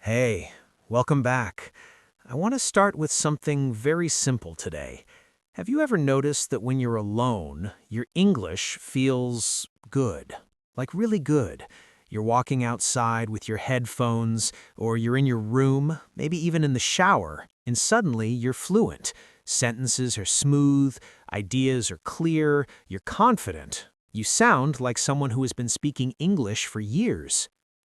Hey, welcome back. I want to start with something very simple today. Have you ever noticed that when you're alone, your English feels good? Like really good. You're walking outside with your headphones, or you're in your room, maybe even in the shower, and suddenly you're fluent. Sentences are smooth, ideas are clear, you're confident. You sound like someone who has been speaking English for years.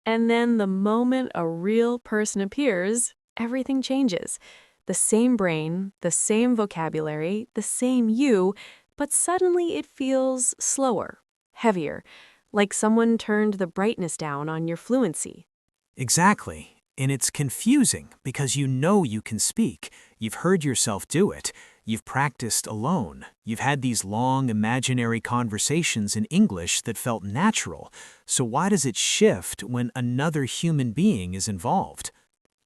And then the moment a real person appears, everything changes. The same brain, the same vocabulary, the same you, but suddenly it feels slower, heavier, like someone turned the brightness down on your fluency. Exactly. And it's confusing because you know you can speak. You've heard yourself do it. You've practiced alone. You've had these long imaginary conversations in English that felt natural. So why does it shift when another human being is involved?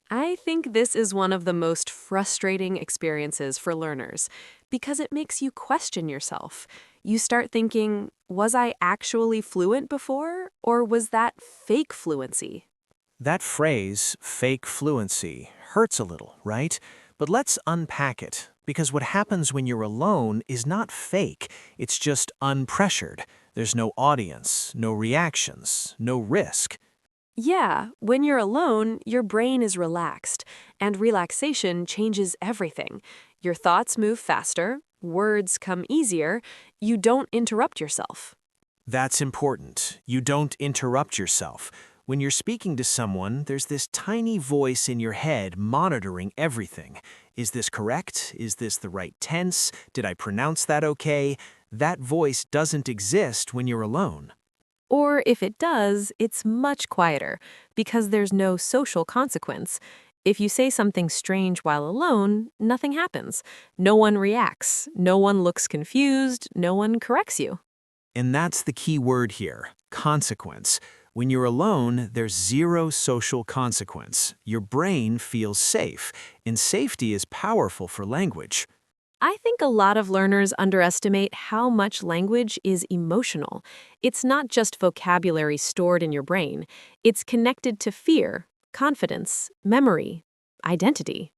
I think this is one of the most frustrating experiences for learners because it makes you question yourself. You start thinking, was I actually fluent before, or was that fake fluency? That phrase, fake fluency, hurts a little, right? But let's unpack it, because what happens when you're alone is not fake, it's just unpressured. There's no audience, no reactions, no risk. Yeah, when you're alone, your brain is relaxed, and relaxation changes everything. Your thoughts move faster, words come easier, you don't interrupt yourself. That's important. You don't interrupt yourself. When you're speaking to someone, there's this tiny voice in your head monitoring everything. Is this correct? Is this the right tense? Did I pronounce that okay? That voice doesn't exist when you're alone. Or if it does, it's much quieter, because there's no social consequence. If you say something strange while alone, nothing happens. No one reacts, no one looks confused, no one corrects you. And that's the key word here, consequence. When you're alone, there's zero social consequence. Your brain feels safe, and safety is powerful for language. I think a lot of learners underestimate how much language is emotional. It's not just vocabulary stored in your brain. It's connected to fear, confidence, memory, identity.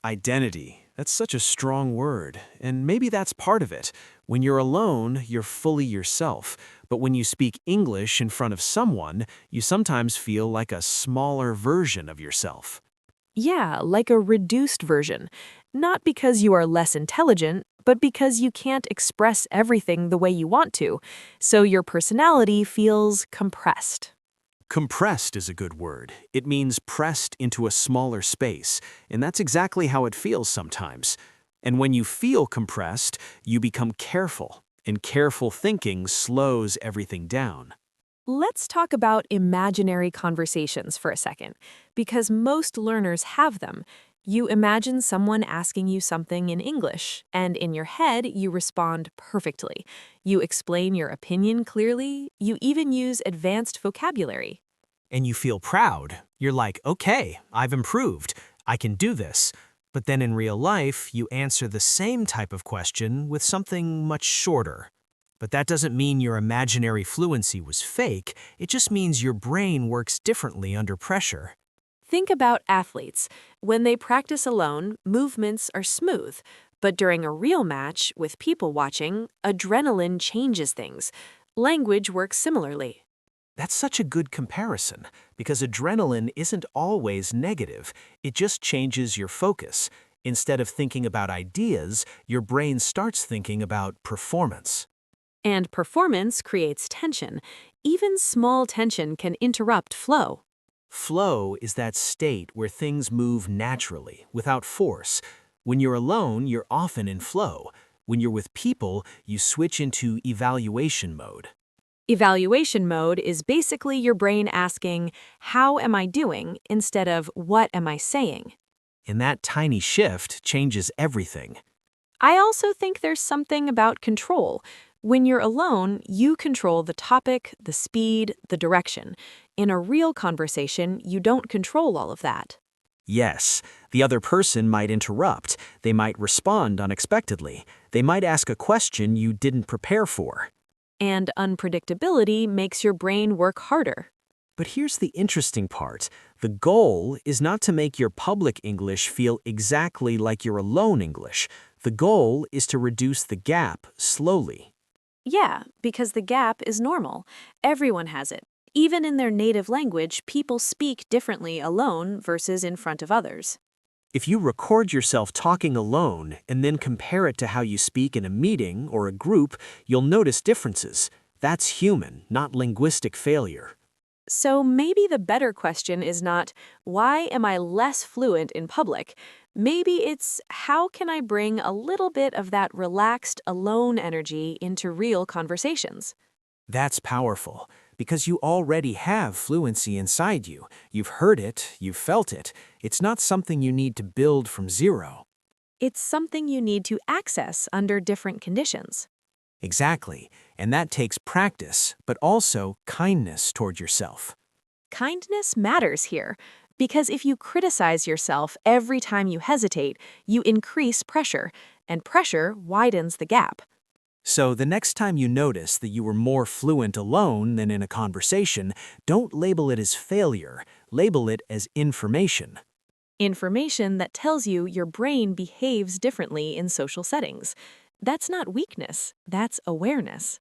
Identity. That's such a strong word, and maybe that's part of it. When you're alone, you're fully yourself, but when you speak English in front of someone, you sometimes feel like a smaller version of yourself. Yeah, like a reduced version. Not because you are less intelligent, but because you can't express everything the way you want to. So your personality feels compressed. Compressed is a good word. It means pressed into a smaller space, and that's exactly how it feels sometimes. And when you feel compressed, you become careful, and careful thinking slows everything down. Let's talk about imaginary conversations for a second, because most learners have them. You imagine someone asking you something in English, and in your head, you respond perfectly. You explain your opinion clearly, you even use advanced vocabulary. And you feel proud. You're like, okay, I've improved. I can do this. But then in real life, you answer the same type of question with something much shorter. But that doesn't mean your imaginary fluency was fake. It just means your brain works differently under pressure. Think about athletes. When they practice alone, movements are smooth. But during a real match, with people watching, adrenaline changes things. Language works similarly. That's such a good comparison, because adrenaline isn't always negative. It just changes your focus. Instead of thinking about ideas, your brain starts thinking about performance. And performance creates tension. Even small tension can interrupt flow. Flow is that state where things move naturally, without force. When you're alone, you're often in flow. When you're with people, you switch into evaluation mode. Evaluation mode is basically your brain asking, how am I doing, instead of what am I saying? And that tiny shift changes everything. I also think there's something about control. When you're alone, you control the topic, the speed, the direction. In a real conversation, you don't control all of that. Yes, the other person might interrupt. They might respond unexpectedly. They might ask a question you didn't prepare for. And unpredictability makes your brain work harder. But here's the interesting part. The goal is not to make your public English feel exactly like your alone English. The goal is to reduce the gap slowly. Yeah, because the gap is normal. Everyone has it. Even in their native language, people speak differently alone versus in front of others. If you record yourself talking alone and then compare it to how you speak in a meeting or a group, you'll notice differences. That's human, not linguistic failure. So maybe the better question is not, why am I less fluent in public? Maybe it's, how can I bring a little bit of that relaxed, alone energy into real conversations? That's powerful, because you already have fluency inside you. You've heard it, you've felt it. It's not something you need to build from zero. It's something you need to access under different conditions. Exactly, and that takes practice, but also kindness toward yourself. Kindness matters here, because if you criticize yourself every time you hesitate, you increase pressure, and pressure widens the gap. So the next time you notice that you were more fluent alone than in a conversation, don't label it as failure, label it as information. Information that tells you your brain behaves differently in social settings. That's not weakness, that's awareness.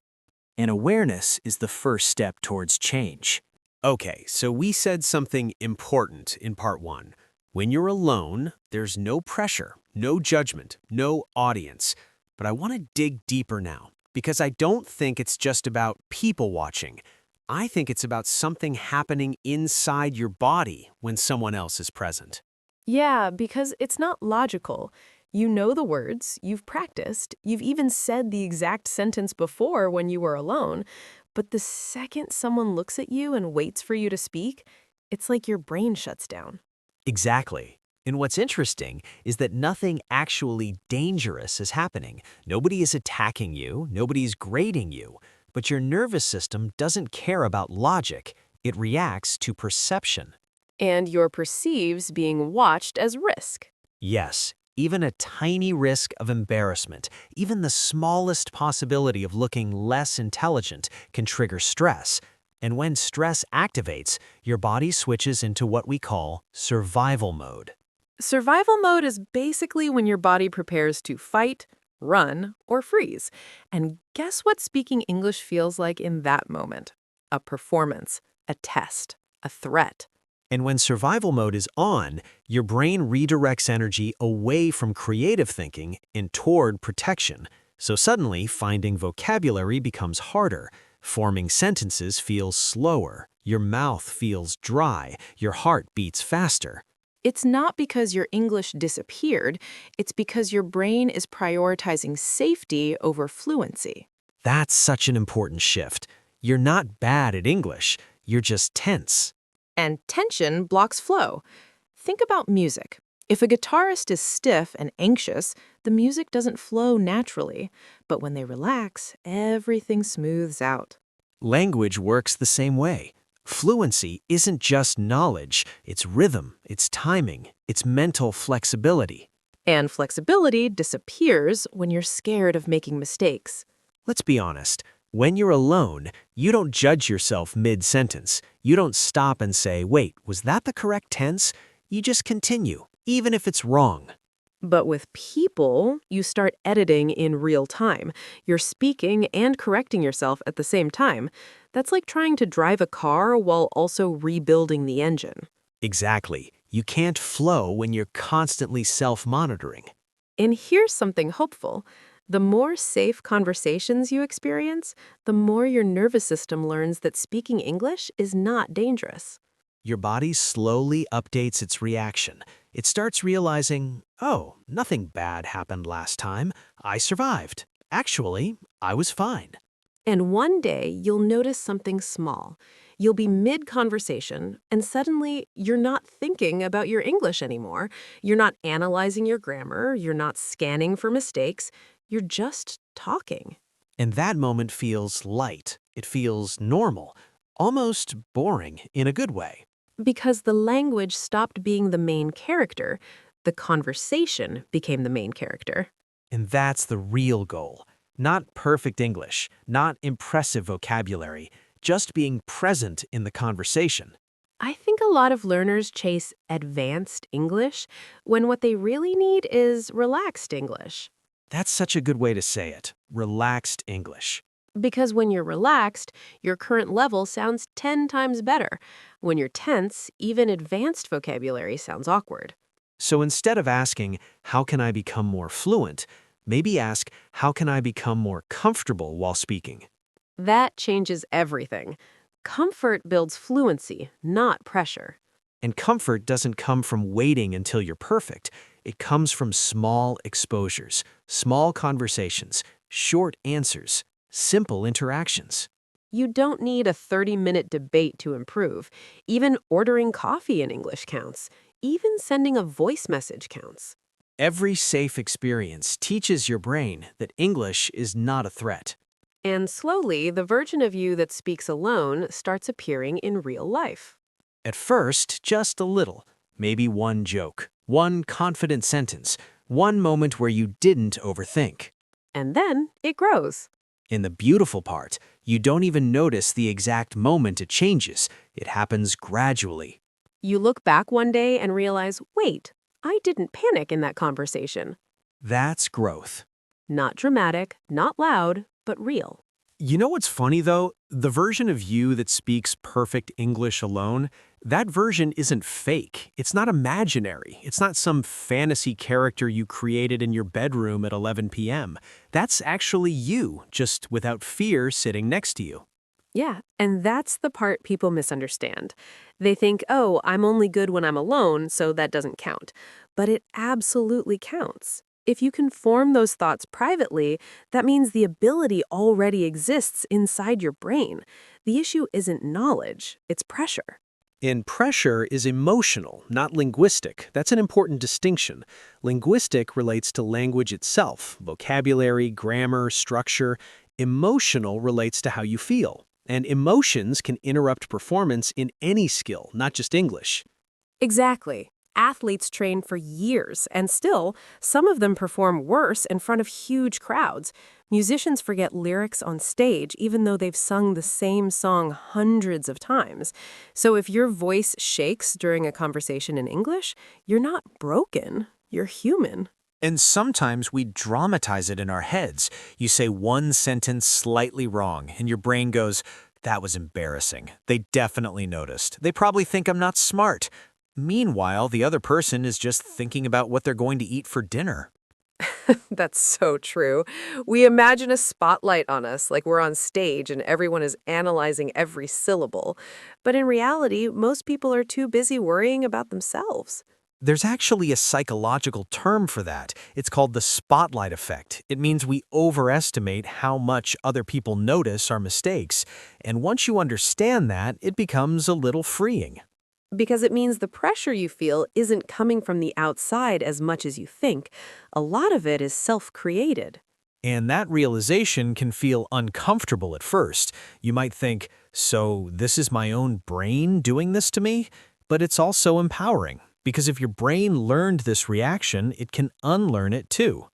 And awareness is the first step towards change. Okay, so we said something important in part one. When you're alone, there's no pressure, no judgment, no audience. But I want to dig deeper now, because I don't think it's just about people watching. I think it's about something happening inside your body when someone else is present. Yeah, because it's not logical. You know the words, you've practiced, you've even said the exact sentence before when you were alone, but the second someone looks at you and waits for you to speak, it's like your brain shuts down. Exactly. And what's interesting is that nothing actually dangerous is happening. Nobody is attacking you, nobody's grading you. But your nervous system doesn't care about logic. It reacts to perception. And your perceives being watched as risk. Yes, even a tiny risk of embarrassment, even the smallest possibility of looking less intelligent can trigger stress. And when stress activates, your body switches into what we call survival mode. Survival mode is basically when your body prepares to fight, run, or freeze. And guess what speaking English feels like in that moment? A performance, a test, a threat. And when survival mode is on, your brain redirects energy away from creative thinking and toward protection. So suddenly, finding vocabulary becomes harder. Forming sentences feels slower. Your mouth feels dry. Your heart beats faster. It's not because your English disappeared, it's because your brain is prioritizing safety over fluency. That's such an important shift. You're not bad at English. You're just tense. And tension blocks flow. Think about music. If a guitarist is stiff and anxious, the music doesn't flow naturally. But when they relax, everything smooths out. Language works the same way. Fluency isn't just knowledge, it's rhythm, it's timing, it's mental flexibility. And flexibility disappears when you're scared of making mistakes. Let's be honest. When you're alone, you don't judge yourself mid-sentence. You don't stop and say, wait, was that the correct tense? You just continue, even if it's wrong. But with people, you start editing in real time. You're speaking and correcting yourself at the same time. That's like trying to drive a car while also rebuilding the engine. Exactly. You can't flow when you're constantly self-monitoring. And here's something hopeful. The more safe conversations you experience, the more your nervous system learns that speaking English is not dangerous. Your body slowly updates its reaction. It starts realizing, oh, nothing bad happened last time. I survived. Actually, I was fine. And one day, you'll notice something small. You'll be mid-conversation, and suddenly, you're not thinking about your English anymore. You're not analyzing your grammar. You're not scanning for mistakes. You're just talking. And that moment feels light. It feels normal, almost boring in a good way. Because the language stopped being the main character, the conversation became the main character. And that's the real goal. Not perfect English, not impressive vocabulary, just being present in the conversation. I think a lot of learners chase advanced English when what they really need is relaxed English. That's such a good way to say it. Relaxed English. Because when you're relaxed, your current level sounds 10 times better. When you're tense, even advanced vocabulary sounds awkward. So instead of asking, how can I become more fluent, maybe ask, how can I become more comfortable while speaking? That changes everything. Comfort builds fluency, not pressure. And comfort doesn't come from waiting until you're perfect. It comes from small exposures, small conversations, short answers, simple interactions. You don't need a 30-minute debate to improve. Even ordering coffee in English counts. Even sending a voice message counts. Every safe experience teaches your brain that English is not a threat. And slowly, the version of you that speaks alone starts appearing in real life. At first, just a little, maybe one joke, one confident sentence, one moment where you didn't overthink. And then it grows. In the beautiful part, you don't even notice the exact moment it changes. It happens gradually. You look back one day and realize, wait, I didn't panic in that conversation. That's growth. Not dramatic, not loud, but real. You know what's funny, though? The version of you that speaks perfect English alone, that version isn't fake. It's not imaginary. It's not some fantasy character you created in your bedroom at 11 p.m. That's actually you, just without fear sitting next to you. Yeah, and that's the part people misunderstand. They think, oh, I'm only good when I'm alone, so that doesn't count. But it absolutely counts. If you can form those thoughts privately, that means the ability already exists inside your brain. The issue isn't knowledge, it's pressure. And pressure is emotional, not linguistic. That's an important distinction. Linguistic relates to language itself, vocabulary, grammar, structure. Emotional relates to how you feel. And emotions can interrupt performance in any skill, not just English. Exactly. Athletes train for years, and still, some of them perform worse in front of huge crowds. Musicians forget lyrics on stage, even though they've sung the same song hundreds of times. So if your voice shakes during a conversation in English, you're not broken, you're human. And sometimes we dramatize it in our heads. You say one sentence slightly wrong, and your brain goes, that was embarrassing. They definitely noticed. They probably think I'm not smart. Meanwhile, the other person is just thinking about what they're going to eat for dinner. That's so true. We imagine a spotlight on us, like we're on stage and everyone is analyzing every syllable. But in reality, most people are too busy worrying about themselves. There's actually a psychological term for that. It's called the spotlight effect. It means we overestimate how much other people notice our mistakes. And once you understand that, it becomes a little freeing. Because it means the pressure you feel isn't coming from the outside as much as you think. A lot of it is self-created. And that realization can feel uncomfortable at first. You might think, so this is my own brain doing this to me? But it's also empowering, because if your brain learned this reaction, it can unlearn it too.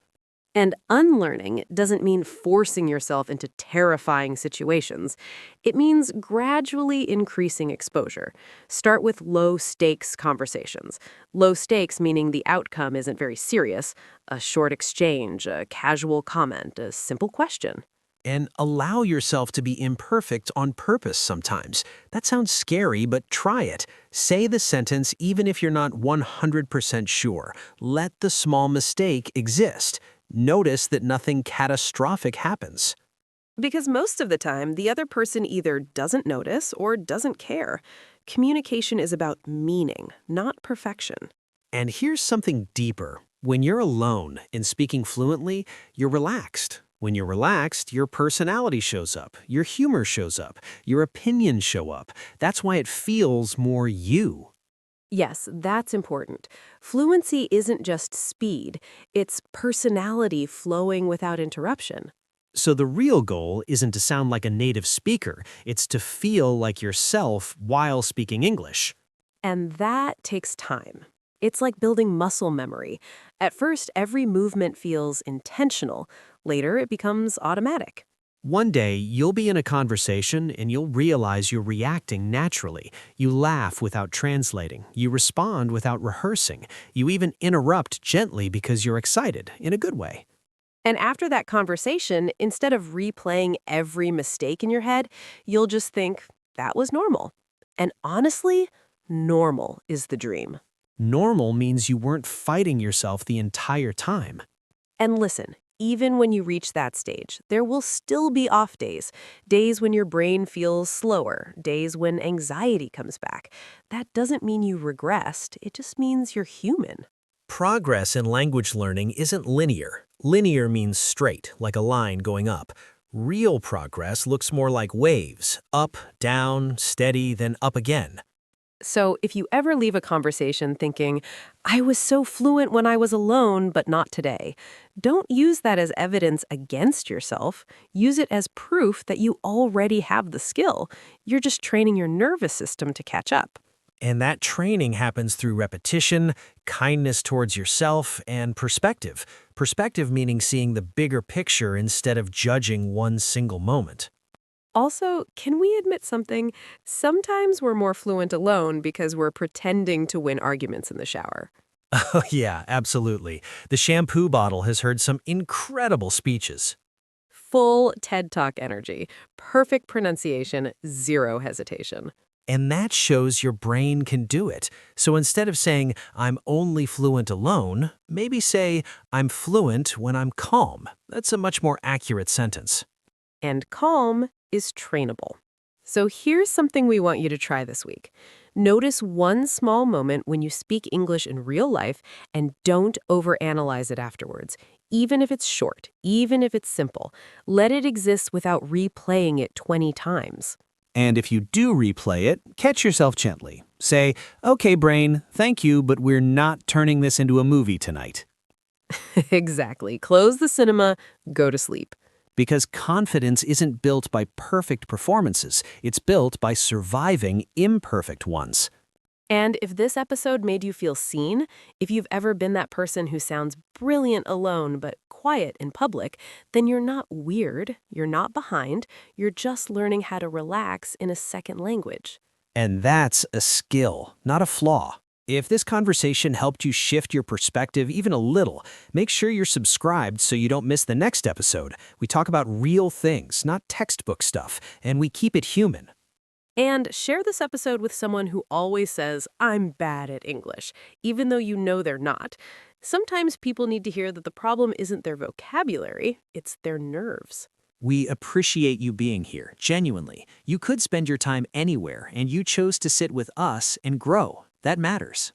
And unlearning doesn't mean forcing yourself into terrifying situations. It means gradually increasing exposure. Start with low-stakes conversations. Low stakes meaning the outcome isn't very serious. A short exchange, a casual comment, a simple question. And allow yourself to be imperfect on purpose sometimes. That sounds scary, but try it. Say the sentence even if you're not 100% sure. Let the small mistake exist. Notice that nothing catastrophic happens. Because most of the time, the other person either doesn't notice or doesn't care. Communication is about meaning, not perfection. And here's something deeper. When you're alone and speaking fluently, you're relaxed. When you're relaxed, your personality shows up, your humor shows up, your opinions show up. That's why it feels more you. Yes, that's important. Fluency isn't just speed, it's personality flowing without interruption. So the real goal isn't to sound like a native speaker, it's to feel like yourself while speaking English. And that takes time. It's like building muscle memory. At first, every movement feels intentional. Later, it becomes automatic. One day, you'll be in a conversation and you'll realize you're reacting naturally. You laugh without translating. You respond without rehearsing. You even interrupt gently because you're excited, in a good way. And after that conversation, instead of replaying every mistake in your head, you'll just think, that was normal. And honestly, normal is the dream. Normal means you weren't fighting yourself the entire time. And listen, even when you reach that stage, there will still be off days. Days when your brain feels slower, days when anxiety comes back. That doesn't mean you regressed, it just means you're human. Progress in language learning isn't linear. Linear means straight, like a line going up. Real progress looks more like waves, up, down, steady, then up again. So if you ever leave a conversation thinking, I was so fluent when I was alone, but not today, don't use that as evidence against yourself. Use it as proof that you already have the skill. You're just training your nervous system to catch up. And that training happens through repetition, kindness towards yourself, and perspective. Perspective meaning seeing the bigger picture instead of judging one single moment. Also, can we admit something? Sometimes we're more fluent alone because we're pretending to win arguments in the shower. Oh yeah, absolutely. The shampoo bottle has heard some incredible speeches. Full TED Talk energy, perfect pronunciation, zero hesitation. And that shows your brain can do it. So instead of saying, I'm only fluent alone, maybe say, I'm fluent when I'm calm. That's a much more accurate sentence. And calm is trainable. So here's something we want you to try this week. Notice one small moment when you speak English in real life and don't overanalyze it afterwards. Even if it's short, even if it's simple, let it exist without replaying it 20 times. And if you do replay it, catch yourself gently. Say, okay, brain, thank you, but we're not turning this into a movie tonight. Exactly. Close the cinema, go to sleep. Because confidence isn't built by perfect performances, it's built by surviving imperfect ones. And if this episode made you feel seen, if you've ever been that person who sounds brilliant alone but quiet in public, then you're not weird, you're not behind, you're just learning how to relax in a second language. And that's a skill, not a flaw. If this conversation helped you shift your perspective even a little, make sure you're subscribed so you don't miss the next episode. We talk about real things, not textbook stuff, and we keep it human. And share this episode with someone who always says, I'm bad at English, even though you know they're not. Sometimes people need to hear that the problem isn't their vocabulary, it's their nerves. We appreciate you being here, genuinely. You could spend your time anywhere, and you chose to sit with us and grow. That matters.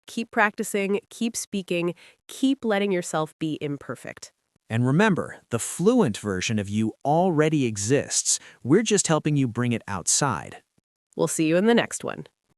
Keep practicing, keep speaking, keep letting yourself be imperfect. And remember, the fluent version of you already exists. We're just helping you bring it outside. We'll see you in the next one.